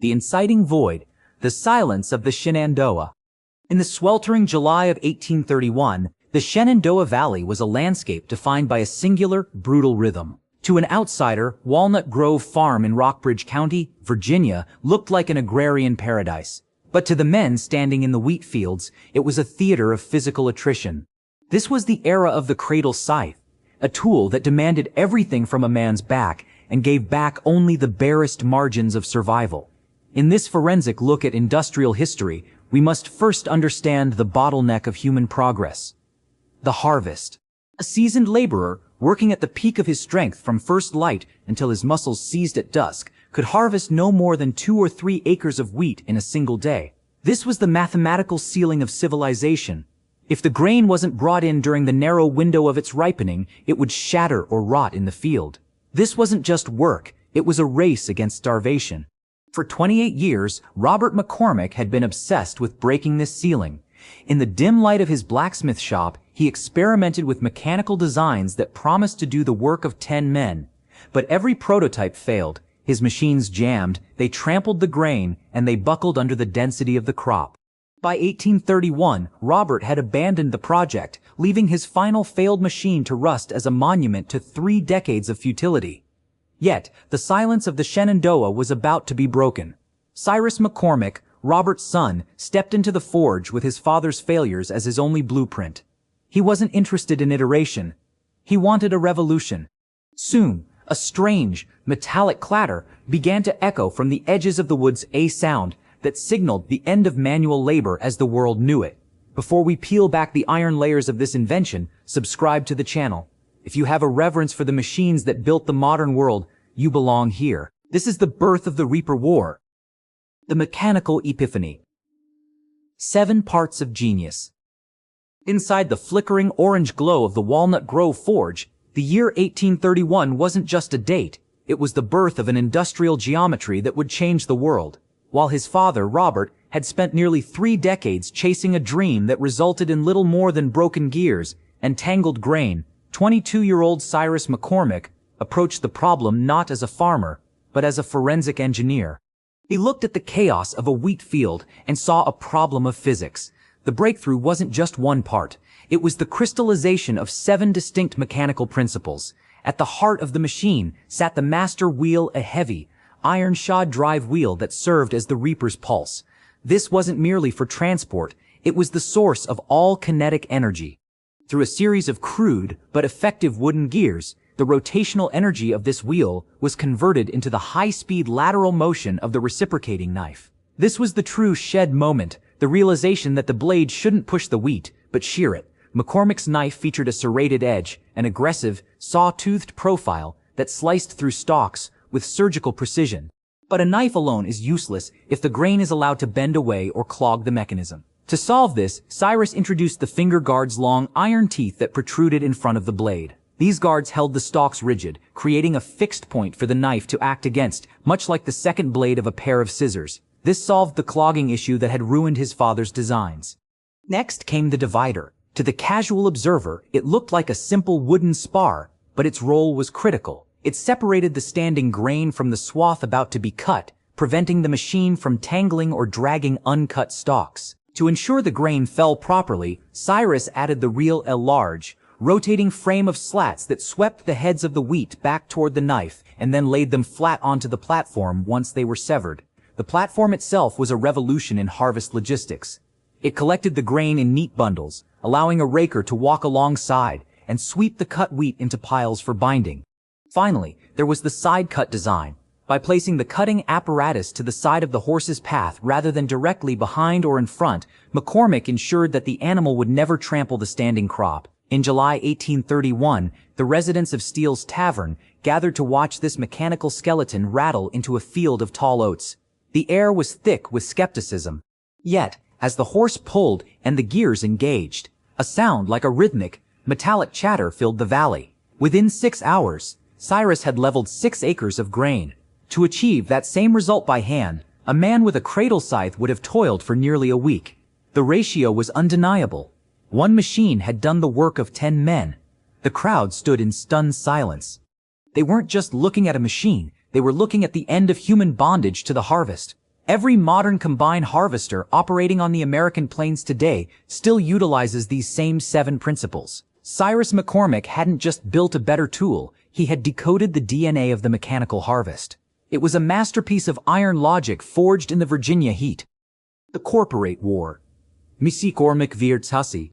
The inciting void, the silence of the Shenandoah. In the sweltering July of 1831, the Shenandoah Valley was a landscape defined by a singular, brutal rhythm. To an outsider, Walnut Grove Farm in Rockbridge County, Virginia, looked like an agrarian paradise. But to the men standing in the wheat fields, it was a theater of physical attrition. This was the era of the cradle scythe, a tool that demanded everything from a man's back and gave back only the barest margins of survival. In this forensic look at industrial history, we must first understand the bottleneck of human progress. The harvest. A seasoned laborer, working at the peak of his strength from first light until his muscles seized at dusk, could harvest no more than 2 or 3 acres of wheat in a single day. This was the mathematical ceiling of civilization. If the grain wasn't brought in during the narrow window of its ripening, it would shatter or rot in the field. This wasn't just work, it was a race against starvation. For 28 years, Robert McCormick had been obsessed with breaking this ceiling. In the dim light of his blacksmith shop, he experimented with mechanical designs that promised to do the work of 10 men. But every prototype failed. His machines jammed, they trampled the grain, and they buckled under the density of the crop. By 1831, Robert had abandoned the project, leaving his final failed machine to rust as a monument to 3 decades of futility. Yet, the silence of the Shenandoah was about to be broken. Cyrus McCormick, Robert's son, stepped into the forge with his father's failures as his only blueprint. He wasn't interested in iteration. He wanted a revolution. Soon, a strange, metallic clatter began to echo from the edges of the woods, a sound that signaled the end of manual labor as the world knew it. Before we peel back the iron layers of this invention, subscribe to the channel. If you have a reverence for the machines that built the modern world, you belong here. This is the birth of the Reaper War. The mechanical epiphany. 7 parts of genius. Inside the flickering orange glow of the Walnut Grove Forge, the year 1831 wasn't just a date, it was the birth of an industrial geometry that would change the world. While his father, Robert, had spent nearly 3 decades chasing a dream that resulted in little more than broken gears and tangled grain, 22-year-old Cyrus McCormick approached the problem not as a farmer, but as a forensic engineer. He looked at the chaos of a wheat field and saw a problem of physics. The breakthrough wasn't just one part. It was the crystallization of 7 distinct mechanical principles. At the heart of the machine sat the master wheel, a heavy, iron-shod drive wheel that served as the Reaper's pulse. This wasn't merely for transport, it was the source of all kinetic energy. Through a series of crude but effective wooden gears, the rotational energy of this wheel was converted into the high-speed lateral motion of the reciprocating knife. This was the true shed moment, the realization that the blade shouldn't push the wheat, but shear it. McCormick's knife featured a serrated edge, an aggressive, saw-toothed profile that sliced through stalks with surgical precision. But a knife alone is useless if the grain is allowed to bend away or clog the mechanism. To solve this, Cyrus introduced the finger guard's long iron teeth that protruded in front of the blade. These guards held the stalks rigid, creating a fixed point for the knife to act against, much like the second blade of a pair of scissors. This solved the clogging issue that had ruined his father's designs. Next came the divider. To the casual observer, it looked like a simple wooden spar, but its role was critical. It separated the standing grain from the swath about to be cut, preventing the machine from tangling or dragging uncut stalks. To ensure the grain fell properly, Cyrus added the reel, a large, rotating frame of slats that swept the heads of the wheat back toward the knife and then laid them flat onto the platform once they were severed. The platform itself was a revolution in harvest logistics. It collected the grain in neat bundles, allowing a raker to walk alongside and sweep the cut wheat into piles for binding. Finally, there was the side cut design. By placing the cutting apparatus to the side of the horse's path rather than directly behind or in front, McCormick ensured that the animal would never trample the standing crop. In July 1831, the residents of Steele's Tavern gathered to watch this mechanical skeleton rattle into a field of tall oats. The air was thick with skepticism. Yet, as the horse pulled and the gears engaged, a sound like a rhythmic, metallic chatter filled the valley. Within 6 hours, Cyrus had leveled 6 acres of grain. To achieve that same result by hand, a man with a cradle scythe would have toiled for nearly a week. The ratio was undeniable. One machine had done the work of 10 men. The crowd stood in stunned silence. They weren't just looking at a machine, they were looking at the end of human bondage to the harvest. Every modern combine harvester operating on the American plains today still utilizes these same 7 principles. Cyrus McCormick hadn't just built a better tool, he had decoded the DNA of the mechanical harvest. It was a masterpiece of iron logic forged in the Virginia heat. The Corporate War. Obed Hussey.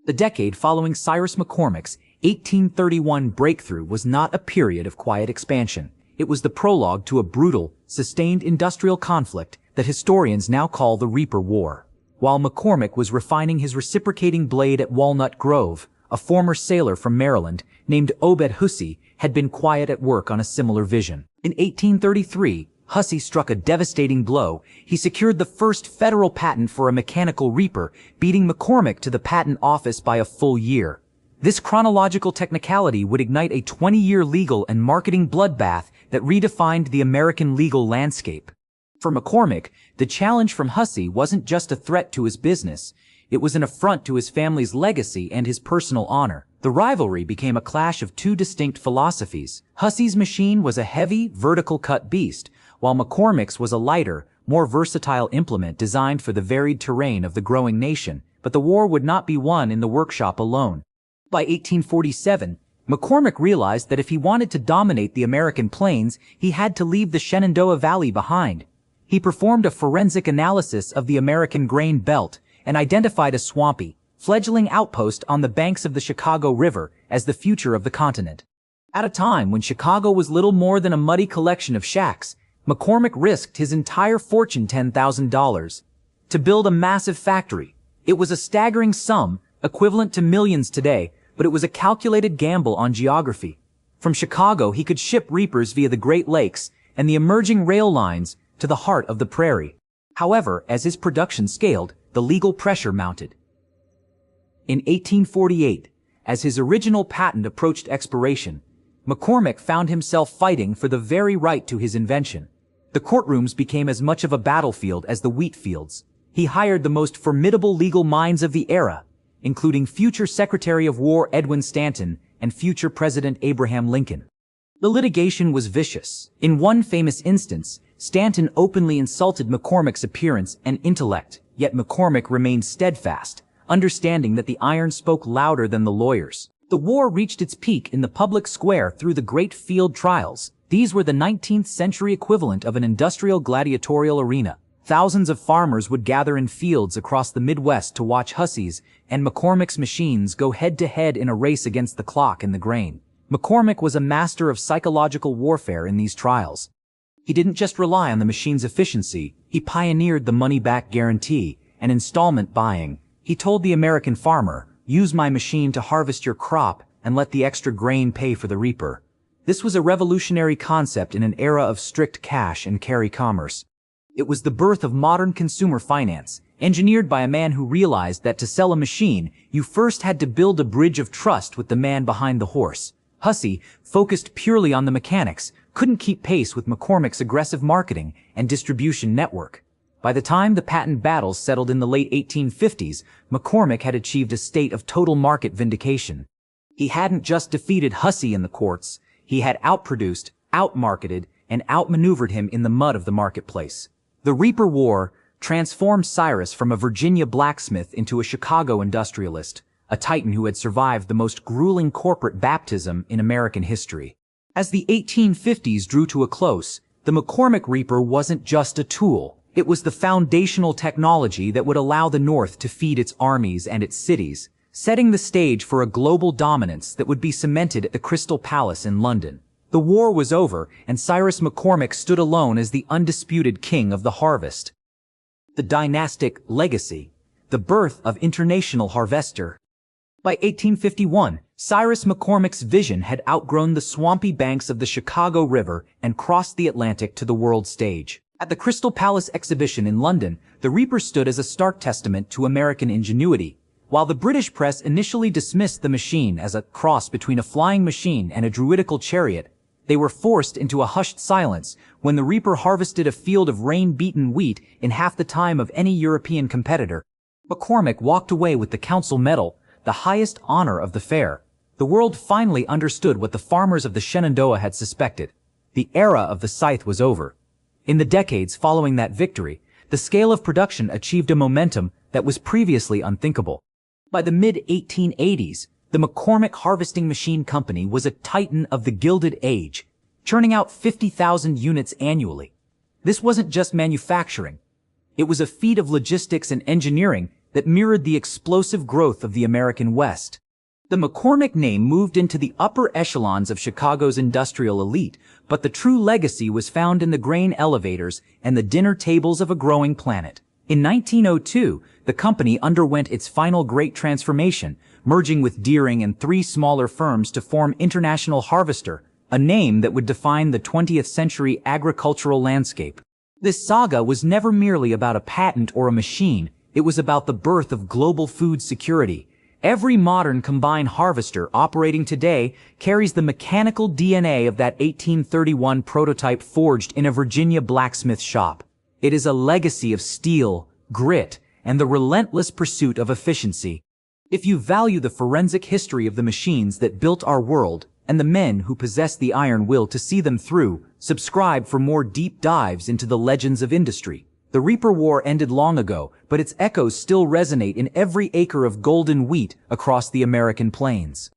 The decade following Cyrus McCormick's 1831 breakthrough was not a period of quiet expansion. It was the prologue to a brutal, sustained industrial conflict that historians now call the Reaper War. While McCormick was refining his reciprocating blade at Walnut Grove, a former sailor from Maryland named Obed Hussey had been quiet at work on a similar vision. In 1833, Hussey struck a devastating blow. He secured the first federal patent for a mechanical reaper, beating McCormick to the patent office by a full year. This chronological technicality would ignite a 20-year legal and marketing bloodbath that redefined the American legal landscape. For McCormick, the challenge from Hussey wasn't just a threat to his business. It was an affront to his family's legacy and his personal honor. The rivalry became a clash of 2 distinct philosophies. Hussey's machine was a heavy, vertical-cut beast, while McCormick's was a lighter, more versatile implement designed for the varied terrain of the growing nation. But the war would not be won in the workshop alone. By 1847, McCormick realized that if he wanted to dominate the American plains, he had to leave the Shenandoah Valley behind. He performed a forensic analysis of the American grain belt and identified a swampy, fledgling outpost on the banks of the Chicago River as the future of the continent. At a time when Chicago was little more than a muddy collection of shacks, McCormick risked his entire fortune, $10,000, to build a massive factory. It was a staggering sum, equivalent to millions today, but it was a calculated gamble on geography. From Chicago, he could ship reapers via the Great Lakes and the emerging rail lines to the heart of the prairie. However, as his production scaled, the legal pressure mounted. In 1848, as his original patent approached expiration, McCormick found himself fighting for the very right to his invention. The courtrooms became as much of a battlefield as the wheat fields. He hired the most formidable legal minds of the era, including future Secretary of War Edwin Stanton and future President Abraham Lincoln. The litigation was vicious. In one famous instance, Stanton openly insulted McCormick's appearance and intellect, yet McCormick remained steadfast, understanding that the iron spoke louder than the lawyers. The war reached its peak in the public square through the great field trials. These were the 19th century equivalent of an industrial gladiatorial arena. Thousands of farmers would gather in fields across the Midwest to watch Hussey's and McCormick's machines go head-to-head in a race against the clock and the grain. McCormick was a master of psychological warfare in these trials. He didn't just rely on the machine's efficiency, he pioneered the money-back guarantee and installment buying. He told the American farmer, "Use my machine to harvest your crop and let the extra grain pay for the reaper." This was a revolutionary concept in an era of strict cash and carry commerce. It was the birth of modern consumer finance, engineered by a man who realized that to sell a machine, you first had to build a bridge of trust with the man behind the horse. Hussey, focused purely on the mechanics, couldn't keep pace with McCormick's aggressive marketing and distribution network. By the time the patent battles settled in the late 1850s, McCormick had achieved a state of total market vindication. He hadn't just defeated Hussey in the courts, he had outproduced, outmarketed, and outmaneuvered him in the mud of the marketplace. The Reaper War transformed Cyrus from a Virginia blacksmith into a Chicago industrialist, a titan who had survived the most grueling corporate baptism in American history. As the 1850s drew to a close, the McCormick Reaper wasn't just a tool. It was the foundational technology that would allow the North to feed its armies and its cities, setting the stage for a global dominance that would be cemented at the Crystal Palace in London. The war was over, and Cyrus McCormick stood alone as the undisputed king of the harvest. The dynastic legacy, the birth of International Harvester. By 1851, Cyrus McCormick's vision had outgrown the swampy banks of the Chicago River and crossed the Atlantic to the world stage. At the Crystal Palace exhibition in London, the Reaper stood as a stark testament to American ingenuity. While the British press initially dismissed the machine as a cross between a flying machine and a druidical chariot, they were forced into a hushed silence when the Reaper harvested a field of rain-beaten wheat in half the time of any European competitor. McCormick walked away with the Council Medal, the highest honor of the fair. The world finally understood what the farmers of the Shenandoah had suspected. The era of the scythe was over. In the decades following that victory, the scale of production achieved a momentum that was previously unthinkable. By the mid-1880s, the McCormick Harvesting Machine Company was a titan of the Gilded Age, churning out 50,000 units annually. This wasn't just manufacturing. It was a feat of logistics and engineering that mirrored the explosive growth of the American West. The McCormick name moved into the upper echelons of Chicago's industrial elite, but the true legacy was found in the grain elevators and the dinner tables of a growing planet. In 1902, the company underwent its final great transformation, merging with Deering and 3 smaller firms to form International Harvester, a name that would define the 20th century agricultural landscape. This saga was never merely about a patent or a machine. It was about the birth of global food security. Every modern combine harvester operating today carries the mechanical DNA of that 1831 prototype forged in a Virginia blacksmith shop. It is a legacy of steel, grit, and the relentless pursuit of efficiency. If you value the forensic history of the machines that built our world and the men who possess the iron will to see them through, subscribe for more deep dives into the legends of industry. The Reaper War ended long ago, but its echoes still resonate in every acre of golden wheat across the American plains.